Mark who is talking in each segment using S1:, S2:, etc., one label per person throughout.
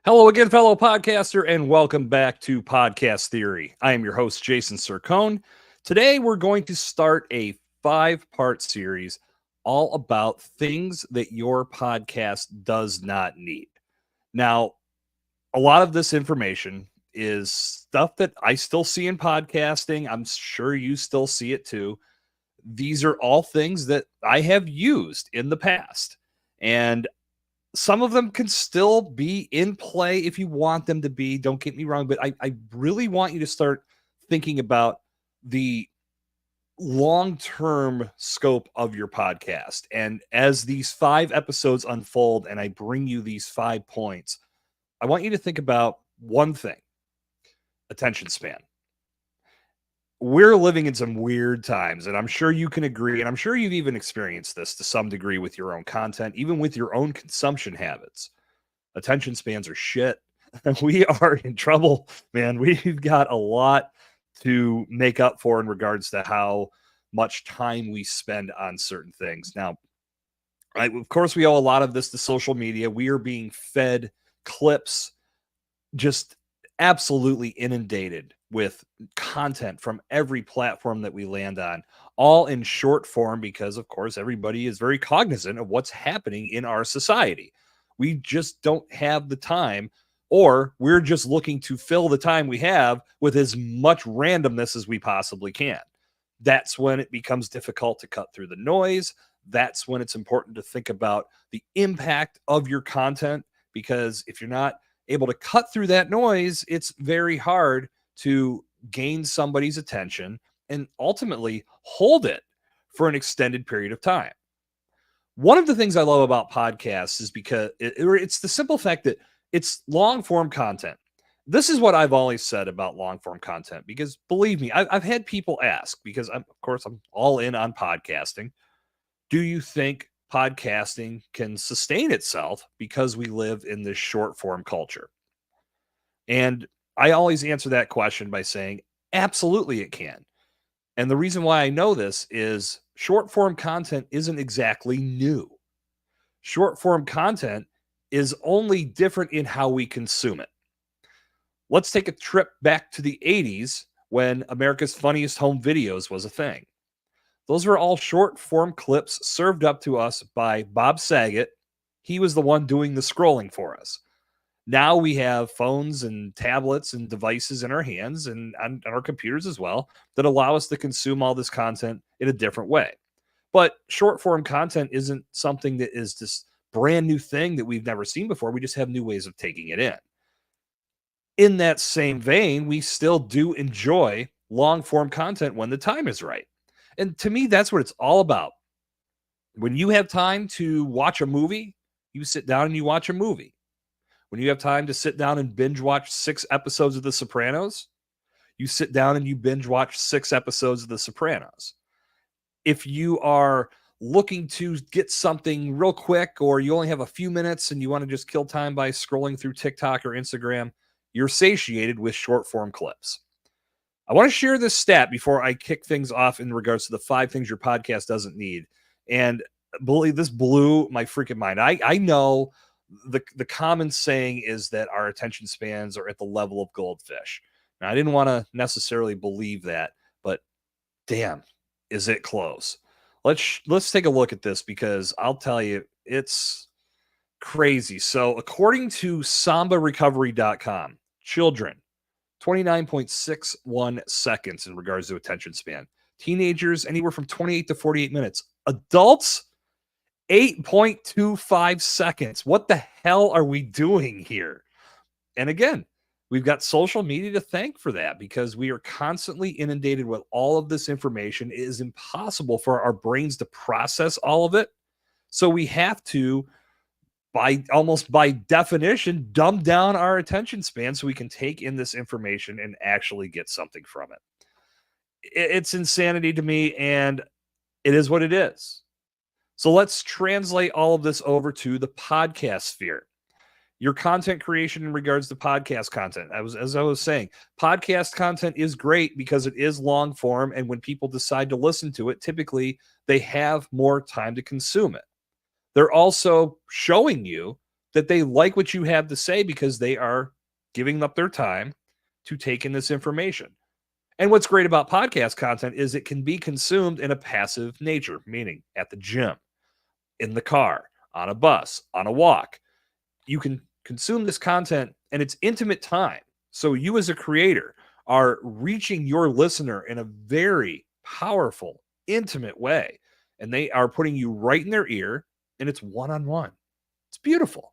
S1: Hello again, fellow podcaster, and welcome back to Podcast Theory. I am your host, Jason Sircone. Today, we're going to start a 5-part series all about things that your podcast does not need. Now, a lot of this information is stuff that I still see in podcasting. I'm sure you still see it too. These are all things that I have used in the past. And some of them can still be in play if you want them to be. Don't get me wrong, but I really want you to start thinking about the long-term scope of your podcast. And as these 5 episodes unfold and I bring you these 5 points, I want you to think about one thing: attention span. We're living in some weird times, and I'm sure you can agree, and I'm sure you've even experienced this to some degree with your own content, even with your own consumption habits. Attention spans are shit. We are in trouble, man. We've got a lot to make up for in regards to how much time we spend on certain things. Now, of course, we owe a lot of this to social media. We are being fed clips, just absolutely inundated with content from every platform that we land on, all in short form, because of course everybody is very cognizant of what's happening in our society. We just don't have the time, or we're just looking to fill the time we have with as much randomness as we possibly can. That's when it becomes difficult to cut through the noise. That's when it's important to think about the impact of your content, because if you're not able to cut through that noise, it's very hard to gain somebody's attention and ultimately hold it for an extended period of time. One of the things I love about podcasts is because it's the simple fact that it's long form content. This is what I've always said about long form content, because believe me, I've had people ask, because of course I'm all in on podcasting. Do you think podcasting can sustain itself because we live in this short form culture? And I always answer that question by saying, absolutely it can. And the reason why I know this is short form content isn't exactly new. Short form content is only different in how we consume it. Let's take a trip back to the 80s when America's Funniest Home Videos was a thing. Those were all short form clips served up to us by Bob Saget. He was the one doing the scrolling for us. Now we have phones and tablets and devices in our hands and on our computers as well that allow us to consume all this content in a different way. But short form content isn't something that is this brand new thing that we've never seen before. We just have new ways of taking it in. In that same vein, we still do enjoy long form content when the time is right. And to me, that's what it's all about. When you have time to watch a movie, you sit down and you watch a movie. When you have time to sit down and binge watch 6 episodes of The Sopranos, you sit down and you binge watch 6 episodes of The Sopranos. If you are looking to get something real quick, or you only have a few minutes and you want to just kill time by scrolling through TikTok or Instagram, you're satiated with short form clips. I want to share this stat before I kick things off in regards to the 5 things your podcast doesn't need. And believe this blew my freaking mind. I know the common saying is that our attention spans are at the level of goldfish. Now, I didn't want to necessarily believe that, but damn, is it close. Let's take a look at this, because I'll tell you, it's crazy. So according to sambarecovery.com, children, 29.61 seconds in regards to attention span. Teenagers, anywhere from 28 to 48 minutes. Adults, 8.25 seconds. What the hell are we doing here? And again, we've got social media to thank for that, because we are constantly inundated with all of this information. It is impossible for our brains to process all of it. So we have to, almost by definition, dumb down our attention span so we can take in this information and actually get something from it. It's insanity to me, and it is what it is. So let's translate all of this over to the podcast sphere. Your content creation in regards to podcast content. As I was saying, podcast content is great because it is long form, and when people decide to listen to it, typically they have more time to consume it. They're also showing you that they like what you have to say because they are giving up their time to take in this information. And what's great about podcast content is it can be consumed in a passive nature, meaning at the gym, in the car, on a bus, on a walk. You can consume this content and it's intimate time. So you as a creator are reaching your listener in a very powerful, intimate way. And they are putting you right in their ear and it's one-on-one. It's beautiful.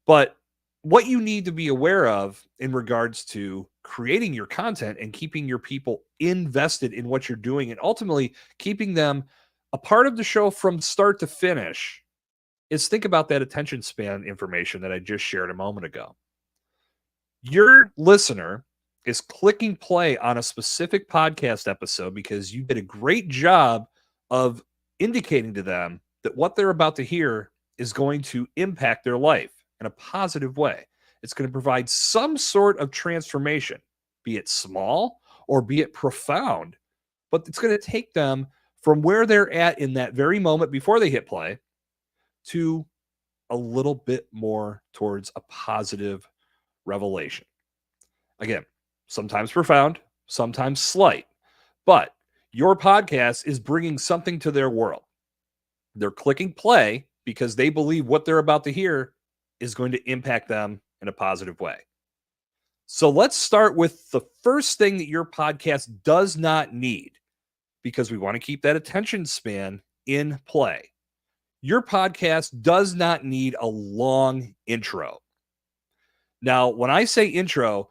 S1: But what you need to be aware of in regards to creating your content and keeping your people invested in what you're doing and ultimately keeping them a part of the show from start to finish is think about that attention span information that I just shared a moment ago. Your listener is clicking play on a specific podcast episode because you did a great job of indicating to them that what they're about to hear is going to impact their life in a positive way. It's going to provide some sort of transformation, be it small or be it profound, but it's going to take them from where they're at in that very moment before they hit play to a little bit more towards a positive revelation. Again, sometimes profound, sometimes slight, but your podcast is bringing something to their world. They're clicking play because they believe what they're about to hear is going to impact them in a positive way. So let's start with the first thing that your podcast does not need, because we want to keep that attention span in play. Your podcast does not need a long intro. Now, when I say intro,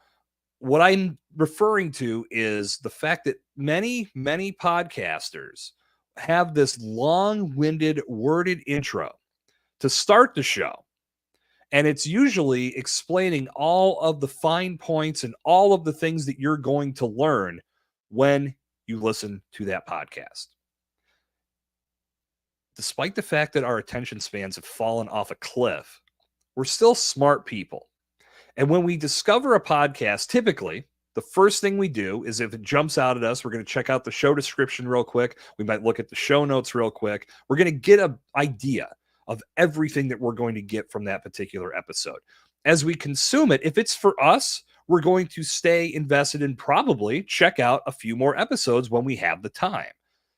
S1: what I'm referring to is the fact that many podcasters have this long-winded, worded intro to start the show. And it's usually explaining all of the fine points and all of the things that you're going to learn when you listen to that podcast. Despite the fact that our attention spans have fallen off a cliff, we're still smart people. And when we discover a podcast, typically, the first thing we do is if it jumps out at us, we're going to check out the show description real quick. We might look at the show notes real quick. We're going to get an idea of everything that we're going to get from that particular episode. As we consume it, if it's for us, we're going to stay invested and probably check out a few more episodes when we have the time.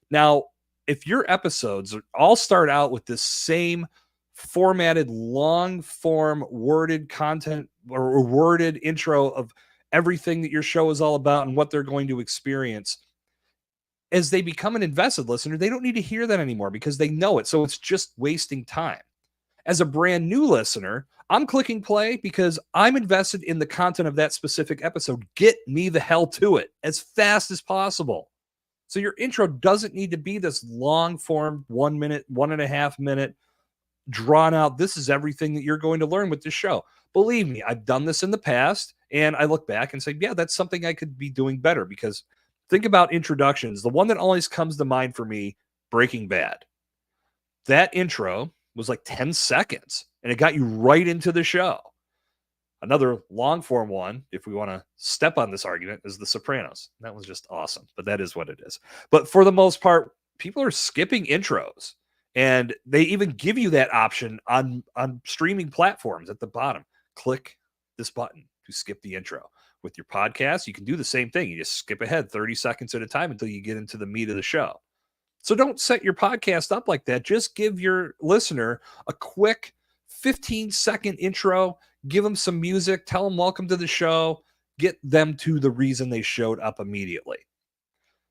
S1: Now, if your episodes all start out with this same formatted, long form, worded content or worded intro of everything that your show is all about and what they're going to experience, as they become an invested listener, they don't need to hear that anymore because they know it. So it's just wasting time. As a brand new listener, I'm clicking play because I'm invested in the content of that specific episode. Get me the hell to it as fast as possible. So your intro doesn't need to be this long form, 1 minute, 1.5 minute, drawn out. This is everything that you're going to learn with this show. Believe me, I've done this in the past and I look back and say, yeah, that's something I could be doing better. Because think about introductions. The one that always comes to mind for me, Breaking Bad. That intro was like 10 seconds and it got you right into the show. Another long form one, if we want to step on this argument, is The Sopranos. That was just awesome, but that is what it is. But for the most part, people are skipping intros, and they even give you that option on streaming platforms at the bottom. Click this button to skip the intro. With your podcast, you can do the same thing. You just skip ahead 30 seconds at a time until you get into the meat of the show. So don't set your podcast up like that. Just give your listener a quick 15-second intro. Give them some music. Tell them welcome to the show. Get them to the reason they showed up immediately.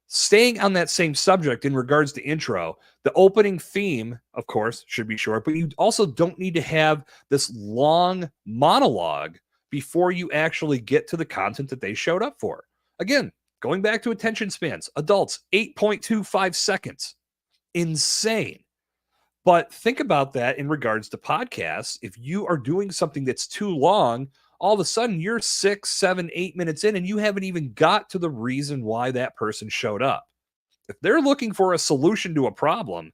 S1: Staying on that same subject in regards to intro, the opening theme, of course, should be short, but you also don't need to have this long monologue before you actually get to the content that they showed up for. Again, going back to attention spans, adults, 8.25 seconds. Insane. But think about that in regards to podcasts. If you are doing something that's too long, all of a sudden you're 6, 7, 8 minutes in and you haven't even got to the reason why that person showed up. If they're looking for a solution to a problem,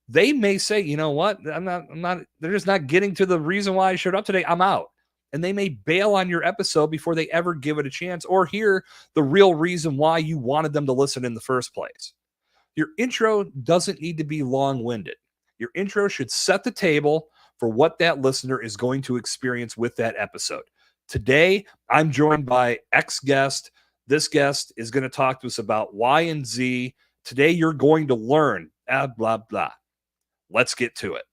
S1: they may say, you know what, they're just not getting to the reason why I showed up today. I'm out. And they may bail on your episode before they ever give it a chance or hear the real reason why you wanted them to listen in the first place. Your intro doesn't need to be long-winded. Your intro should set the table for what that listener is going to experience with that episode. Today, I'm joined by X guest. This guest is going to talk to us about Y and Z. Today, you're going to learn blah, blah. Let's get to it.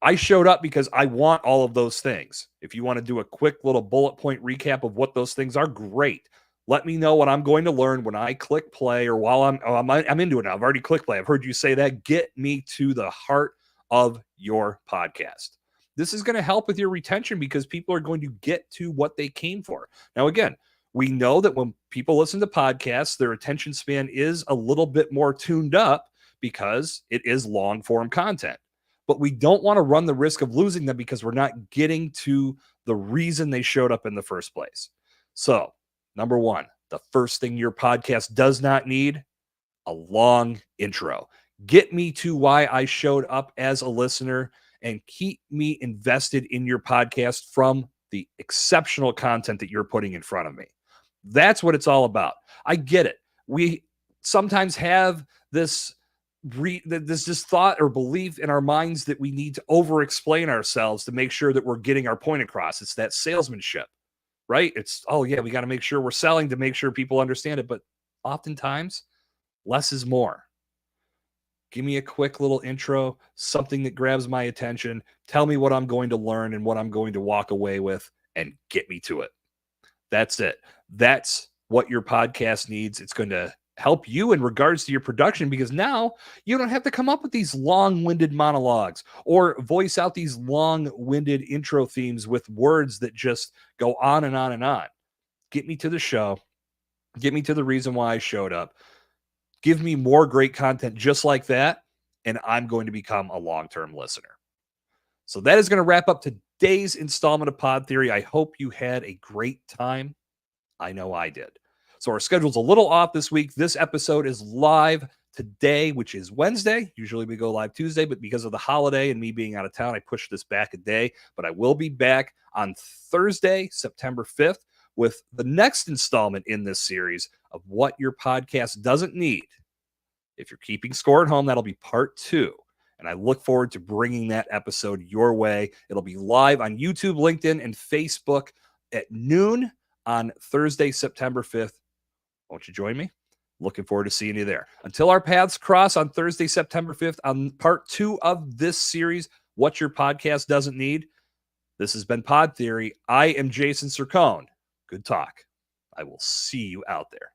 S1: I showed up because I want all of those things. If you want to do a quick little bullet point recap of what those things are, great. Let me know what I'm going to learn when I click play or while I'm into it now. I've already clicked play. I've heard you say that. Get me to the heart of your podcast. This is going to help with your retention because people are going to get to what they came for. Now, again, we know that when people listen to podcasts, their attention span is a little bit more tuned up because it is long form content. But we don't want to run the risk of losing them because we're not getting to the reason they showed up in the first place. So, number one, the first thing your podcast does not need, a long intro. Get me to why I showed up as a listener and keep me invested in your podcast from the exceptional content that you're putting in front of me. That's what it's all about. I get it. We sometimes have this thought or belief in our minds that we need to over-explain ourselves to make sure that we're getting our point across. It's that salesmanship, right? It's, oh yeah, we got to make sure we're selling to make sure people understand it. But oftentimes, less is more. Give me a quick little intro, something that grabs my attention. Tell me what I'm going to learn and what I'm going to walk away with, and get me to it. That's it. That's what your podcast needs. It's going to help you in regards to your production because now you don't have to come up with these long-winded monologues or voice out these long-winded intro themes with words that just go on and on and on. Get me to the show. Get me to the reason why I showed up. Give me more great content just like that, and I'm going to become a long-term listener. So that is going to wrap up today's installment of Pod Theory. I hope you had a great time. I know I did. So our schedule's a little off this week. This episode is live today, which is Wednesday. Usually we go live Tuesday, but because of the holiday and me being out of town, I pushed this back a day. But I will be back on Thursday, September 5th, with the next installment in this series of what your podcast doesn't need. If you're keeping score at home, that'll be part 2. And I look forward to bringing that episode your way. It'll be live on YouTube, LinkedIn, and Facebook at noon on Thursday, September 5th. Won't you join me? Looking forward to seeing you there. Until our paths cross on Thursday, September 5th, on part 2 of this series, What Your Podcast Doesn't Need. This has been Pod Theory. I am Jason Sircone. Good talk. I will see you out there.